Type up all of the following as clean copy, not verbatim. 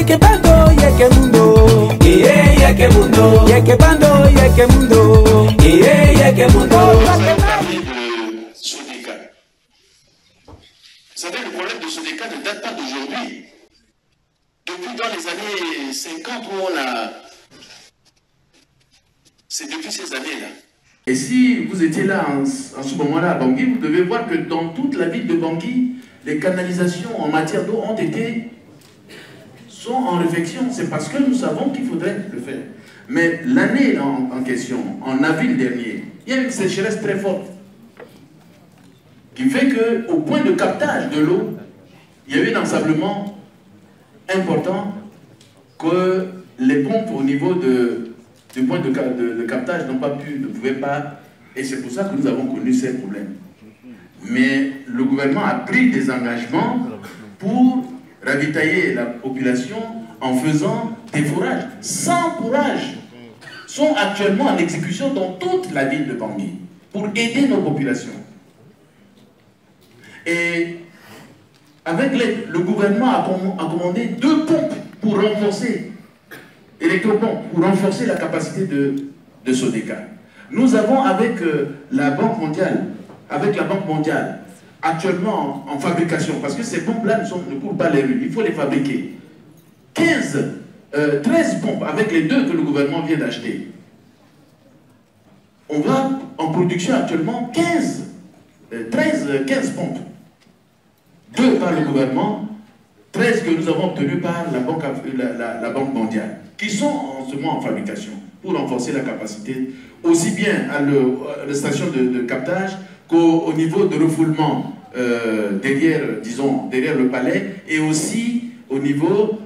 Yeke bando, yeke mundo. Yeke mundo. Yeke bando, yeke mundo. Yeke mundo. Vous savez, le problème de Sodeka ne date pas d'aujourd'hui. Depuis dans les années 50 où on a... C'est depuis ces années-là. Et si vous étiez là en ce moment-là à Bangui, vous devez voir que dans toute la ville de Bangui, les canalisations en matière d'eau sont en réflexion. C'est parce que nous savons qu'il faudrait le faire. Mais l'année en question, en avril dernier, il y a une sécheresse très forte qui fait qu'au point de captage de l'eau, il y a eu un ensablement important que les pompes au niveau du point de captage ne pouvaient pas, et c'est pour ça que nous avons connu ces problèmes. Mais le gouvernement a pris des engagements pour ravitailler la population en faisant des fourrages. 100 fourrages sont actuellement en exécution dans toute la ville de Bangui pour aider nos populations. Et avec l'aide, le gouvernement a commandé 2 pompes pour renforcer, électropompes, pour renforcer la capacité de Sodeka. Nous avons avec la Banque mondiale, actuellement en fabrication, parce que ces pompes-là ne courent pas les rues, il faut les fabriquer. 13 pompes avec les 2 que le gouvernement vient d'acheter. On va en production actuellement 15 pompes. 2 par le gouvernement, 13 que nous avons obtenus par la Banque mondiale, qui sont en ce moment en fabrication pour renforcer la capacité, aussi bien à la station de captage qu'au niveau de refoulement derrière le palais, et aussi au niveau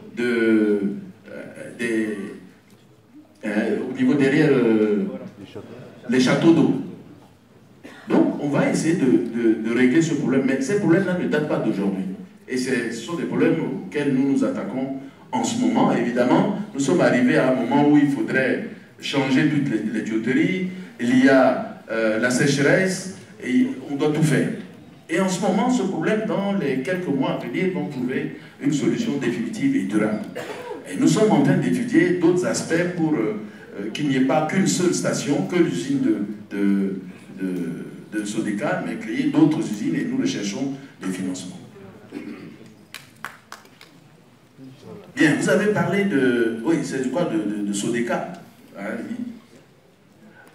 derrière les châteaux d'eau. Donc, on va essayer de régler ce problème, mais ces problèmes-là ne datent pas d'aujourd'hui. Et ce sont des problèmes auxquels nous nous attaquons en ce moment. Évidemment, nous sommes arrivés à un moment où il faudrait changer toutes les tuyauteries. Il y a la sécheresse, et on doit tout faire. Et en ce moment, ce problème, dans les quelques mois à venir, vont trouver une solution définitive et durable. Et nous sommes en train d'étudier d'autres aspects pour qu'il n'y ait pas qu'une seule station, que l'usine de Sodeka, mais créer d'autres usines, et nous recherchons des financements. Bien, vous avez parlé de... Oui, c'est quoi de Sodeka, hein,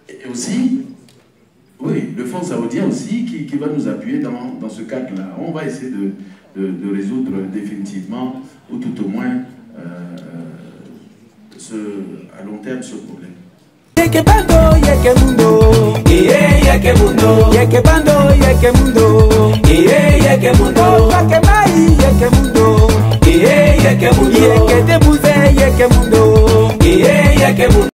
et aussi, oui, le fonds saoudien aussi qui va nous appuyer dans ce cadre-là. On va essayer de résoudre définitivement, ou tout au moins à long terme, ce problème. Yeke bando, yeke mundo. Yeke mundo. Yeke bando, yeke mundo. Yeke mundo. Yeke mai, yeke mundo. Yeke mundo. Yeke debouze, yeke mundo. Yeke mundo.